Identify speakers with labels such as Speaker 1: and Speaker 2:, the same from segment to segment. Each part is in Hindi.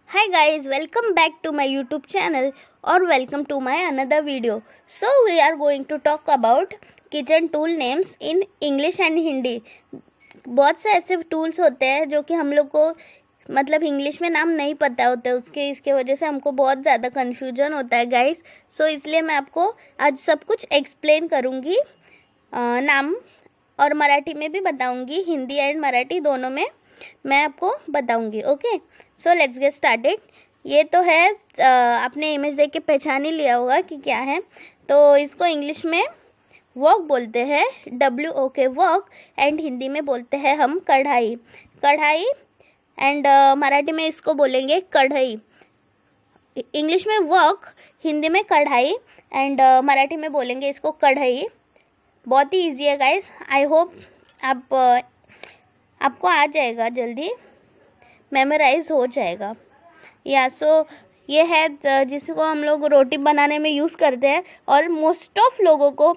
Speaker 1: Hi guys, welcome back to my YouTube channel or welcome to my another video. So we are going to talk about kitchen tool names in English and Hindi. बहुत से ऐसे टूल्स होते हैं जो कि हम लोग को मतलब इंग्लिश में नाम नहीं पता होते, इसके वजह से हमको बहुत ज़्यादा कन्फ्यूजन होता है गाइस. सो इसलिए मैं आपको आज सब कुछ एक्सप्लेन करूँगी, नाम और मराठी में भी बताऊँगी, हिंदी एंड मराठी दोनों में मैं आपको बताऊँगी. Okay, so let's get started. ये तो है, आपने इमेज देख के पहचान ही लिया होगा कि क्या है. तो इसको इंग्लिश में वॉक बोलते हैं, WOK वॉक, एंड हिंदी में बोलते हैं हम कढ़ाई. कढ़ाई एंड मराठी में इसको बोलेंगे कढ़ाई. इंग्लिश में वॉक, हिंदी में कढ़ाई एंड मराठी में बोलेंगे इसको कढ़ाई. बहुत ही ईजी है गाइस. आई होप आपको आ जाएगा, जल्दी मेमोराइज हो जाएगा. सो ये है जिसको हम लोग रोटी बनाने में यूज़ करते हैं और मोस्ट ऑफ लोगों को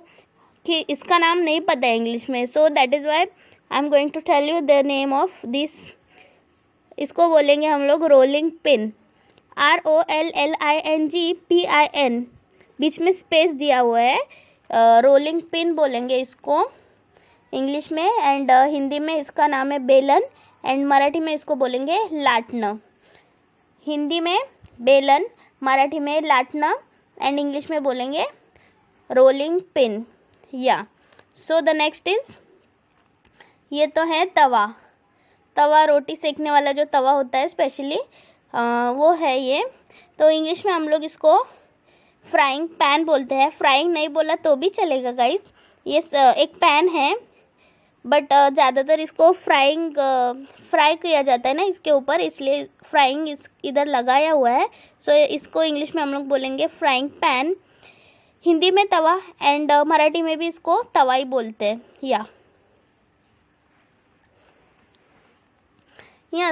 Speaker 1: कि इसका नाम नहीं पता है इंग्लिश में. So that is why I am going to tell you the name of this. इसको बोलेंगे हम लोग रोलिंग पिन, ROLLING PIN. बीच में स्पेस दिया हुआ है. रोलिंग पिन बोलेंगे इसको इंग्लिश में, एंड हिंदी में इसका नाम है बेलन, एंड मराठी में इसको बोलेंगे लाटणं. हिंदी में बेलन, मराठी में लाटणं एंड इंग्लिश में बोलेंगे rolling pin. So the next is, ये तो है तवा. तवा रोटी सेकने वाला जो तवा होता है स्पेशली, वो है ये. तो इंग्लिश में हम लोग इसको फ्राइंग पैन बोलते हैं. फ्राइंग नहीं बोला तो भी चलेगा गाइस. ये एक पैन है, बट ज़्यादातर इसको फ्राई किया जाता है ना इसके ऊपर, इसलिए फ्राइंग इधर लगाया हुआ है. सो इसको इंग्लिश में हम लोग बोलेंगे फ्राइंग पैन, हिंदी में तवा, एंड मराठी में भी इसको तवा ही बोलते हैं.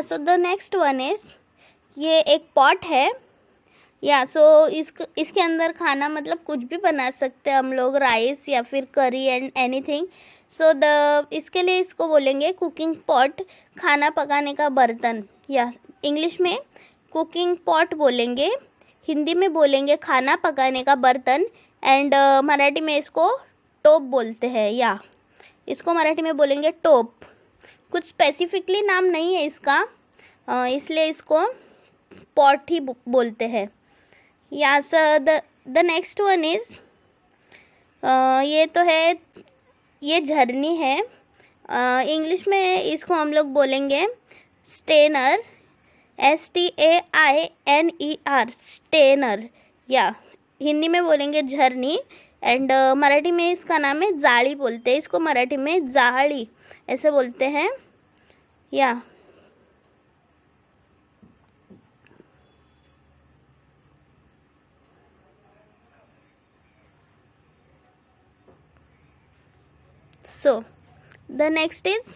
Speaker 1: So the next one is, ये एक पॉट है. सो इसके अंदर खाना मतलब कुछ भी बना सकते हैं हम लोग, राइस या फिर करी एंड एनीथिंग. सो इसके लिए इसको बोलेंगे कुकिंग पॉट, खाना पकाने का बर्तन. इंग्लिश में कुकिंग पॉट बोलेंगे, हिंदी में बोलेंगे खाना पकाने का बर्तन, एंड मराठी में इसको टोप बोलते हैं. इसको मराठी में बोलेंगे टोप. कुछ स्पेसिफिकली नाम नहीं है इसका, इसलिए इसको पॉट ही बोलते हैं. Sir the next one is, ये तो है, ये झरनी है. इंग्लिश में इसको हम लोग बोलेंगे स्टेनर, STAINER, स्टेनर. हिंदी में बोलेंगे झरनी, एंड मराठी में इसका नाम है जाली बोलते हैं. इसको मराठी में जाली ऐसे बोलते हैं. सो द नेक्स्ट इज़,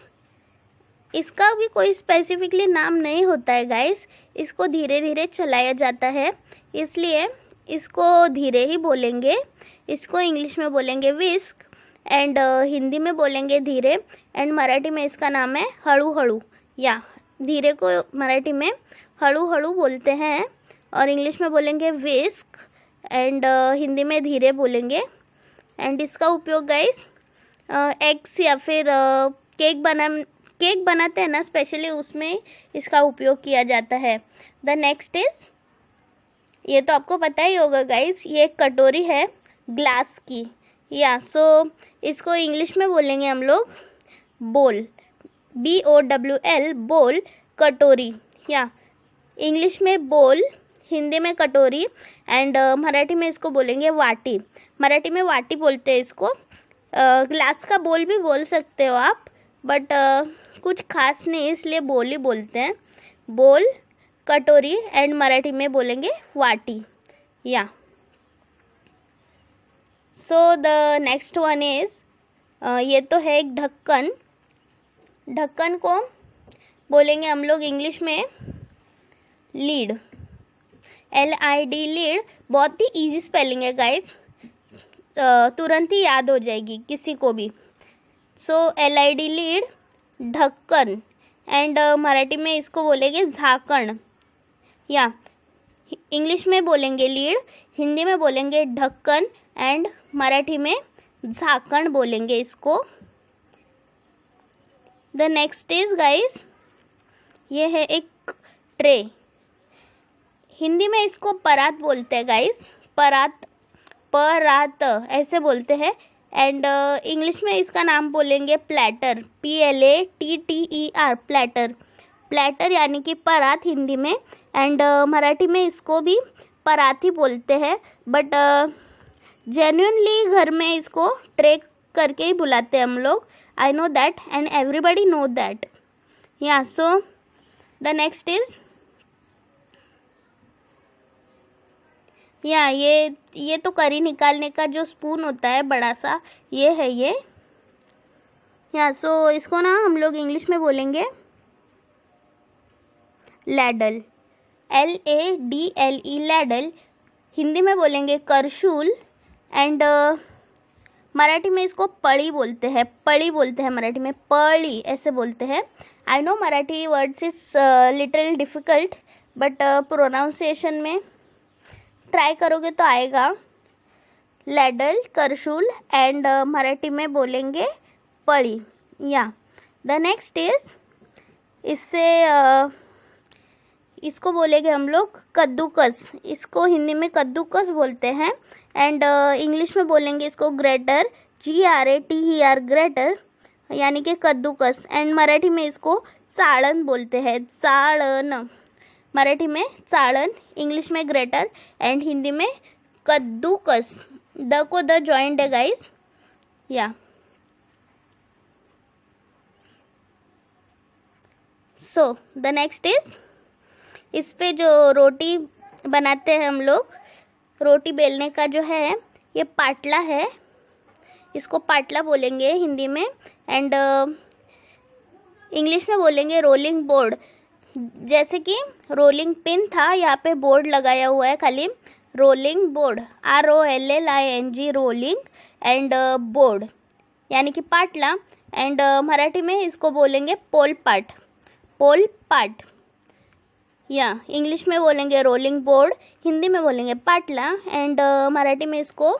Speaker 1: इसका भी कोई स्पेसिफिकली नाम नहीं होता है गाइस. इसको धीरे धीरे चलाया जाता है, इसलिए इसको धीरे ही बोलेंगे. इसको इंग्लिश में बोलेंगे विस्क, एंड हिंदी में बोलेंगे धीरे, एंड मराठी में इसका नाम है हळू हळू. धीरे को मराठी में हळू हळू बोलते हैं और इंग्लिश में बोलेंगे विस्क, एंड हिंदी में धीरे बोलेंगे. एंड इसका उपयोग गाइस एग्स या फिर केक बनाते हैं ना, स्पेशली उसमें इसका उपयोग किया जाता है. द नेक्स्ट इज़, ये तो आपको पता ही होगा गाइस, ये एक कटोरी है ग्लास की. सो इसको इंग्लिश में बोलेंगे हम लोग बोल, BOWL, बोल, कटोरी. इंग्लिश में बोल, हिंदी में कटोरी, एंड मराठी में इसको बोलेंगे वाटी. मराठी में वाटी बोलते हैं इसको. ग्लास का बोल भी बोल सकते हो आप, बट कुछ खास नहीं, इसलिए बोल ही बोलते हैं. बोल, कटोरी, एंड मराठी में बोलेंगे वाटी. So the next one is, ये तो है एक ढक्कन. ढक्कन को बोलेंगे हम लोग इंग्लिश में लीड, LID, लीड. बहुत ही इजी स्पेलिंग है गाइस, तुरंत ही याद हो जाएगी किसी को भी. सो LID, लीड, ढक्कन, एंड मराठी में इसको बोलेंगे झाकण. या इंग्लिश में बोलेंगे लीड, हिंदी में बोलेंगे ढक्कन एंड मराठी में झाकण बोलेंगे इसको। द नेक्स्ट इज गाइस, ये है एक ट्रे। हिंदी में इसको परात बोलते हैं गाइस, परात, परात ऐसे बोलते हैं। एंड इंग्लिश में इसका नाम बोलेंगे प्लेटर, PLATTER, प्लेटर, प्लेटर यानी कि परात हिंदी में। एंड मराठी में इसको भी परात ही बोलते हैं, बट जेन्युइनली घर में इसको ट्रे करके ही बुलाते हैं हम लोग। I know that and everybody know that. या सो द नेक्स्ट इज, या ये तो करी निकालने का जो स्पून होता है बड़ा सा, ये है ये। या सो इसको ना हम लोग इंग्लिश में बोलेंगे लैडल, LADLE, लैडल। हिंदी में बोलेंगे करशूल। एंड मराठी में इसको पड़ी बोलते हैं, पड़ी बोलते हैं मराठी में, पड़ी ऐसे बोलते हैं। I know Marathi words is little difficult, but pronunciation में ट्राई करोगे तो आएगा। लैडल, करशूल एंड मराठी में बोलेंगे पड़ी। या द नेक्स्ट इज, इसको बोलेंगे हम लोग कद्दूकस, इसको हिंदी में कद्दूकस बोलते हैं। एंड इंग्लिश में बोलेंगे इसको ग्रेटर, GRATER, ग्रेटर यानी कि कद्दूकस। एंड मराठी में इसको चाळण बोलते हैं, चाळण, मराठी में चाळण, इंग्लिश में ग्रेटर एंड हिंदी में कद्दूकस। द को द जॉइंट है गाइस। या सो द नेक्स्ट इज, इस पे जो रोटी बनाते हैं हम लोग, रोटी बेलने का जो है ये पाटला है, इसको पाटला बोलेंगे हिंदी में। एंड इंग्लिश में बोलेंगे रोलिंग बोर्ड। जैसे कि रोलिंग पिन था, यहाँ पे बोर्ड लगाया हुआ है खाली, rolling board, ROLLING, rolling and board यानी कि पाटला। एंड मराठी में इसको बोलेंगे पोलपाट, पोलपाट। या इंग्लिश में बोलेंगे रोलिंग बोर्ड, हिंदी में बोलेंगे पाटला एंड मराठी में इसको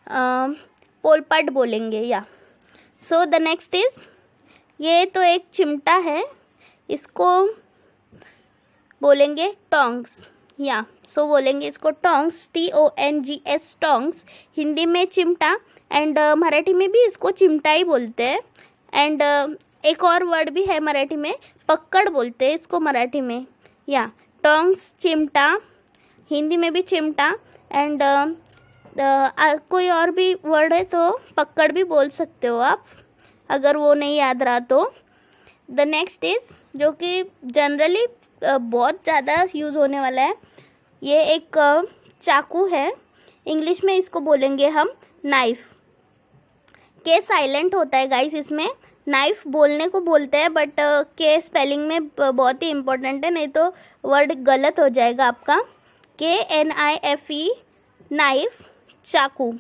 Speaker 1: पोलपाट बोलेंगे। या सो द नेक्स्ट इज, ये तो एक चिमटा है, इसको बोलेंगे टोंग्स। या सो बोलेंगे इसको टोंग्स, TONGS, टोंग्स, हिंदी में चिमटा एंड मराठी में भी इसको चिमटा ही बोलते हैं। एंड एक और वर्ड भी है मराठी में, पक्कड़ बोलते हैं इसको मराठी में। या टोंग्स, चिमटा, हिंदी में भी चिमटा एंड कोई और भी वर्ड है तो पक्कड़ भी बोल सकते हो आप, अगर वो नहीं याद रहा तो। द नेक्स्ट इज, जो कि जनरली बहुत ज़्यादा यूज़ होने वाला है, ये एक चाकू है। इंग्लिश में इसको बोलेंगे हम नाइफ, के साइलेंट होता है गाइस इसमें। नाइफ बोलने को बोलते हैं बट के स्पेलिंग में बहुत ही इम्पोर्टेंट है, नहीं तो वर्ड गलत हो जाएगा आपका। KNIFE, नाइफ, चाकू।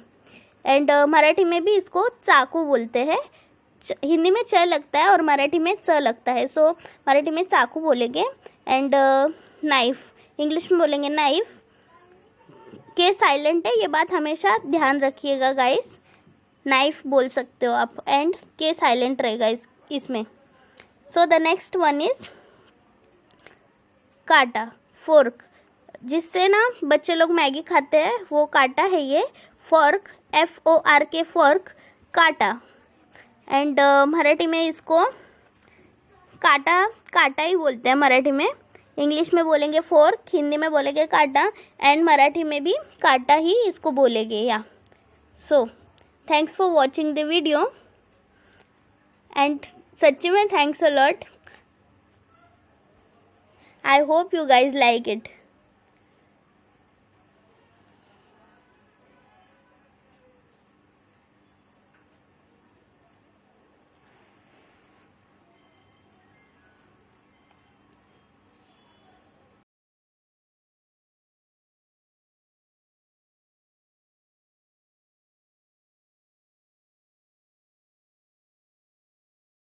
Speaker 1: एंड मराठी में भी इसको चाकू बोलते हैं, हिंदी में च लगता है और मराठी में च लगता है, सो मराठी में चाकू बोलेंगे। एंड नाइफ, इंग्लिश में बोलेंगे नाइफ, के साइलेंट है, ये बात हमेशा ध्यान रखिएगा गाइस। नाइफ बोल सकते हो आप एंड के साइलेंट रहेगा इसमें। So the next one is काटा, फोर्क, जिससे ना बच्चे लोग मैगी खाते हैं वो काटा है ये, फोर्क, FORK, फोर्क, काटा। एंड मराठी में इसको काटा, काटा ही बोलते हैं मराठी में। इंग्लिश में बोलेंगे फोर्क, हिंदी में बोलेंगे काटा एंड मराठी में भी काटा ही इसको बोलेंगे। या so thanks for watching the video and सच्ची में thanks a lot. I hope you guys like it.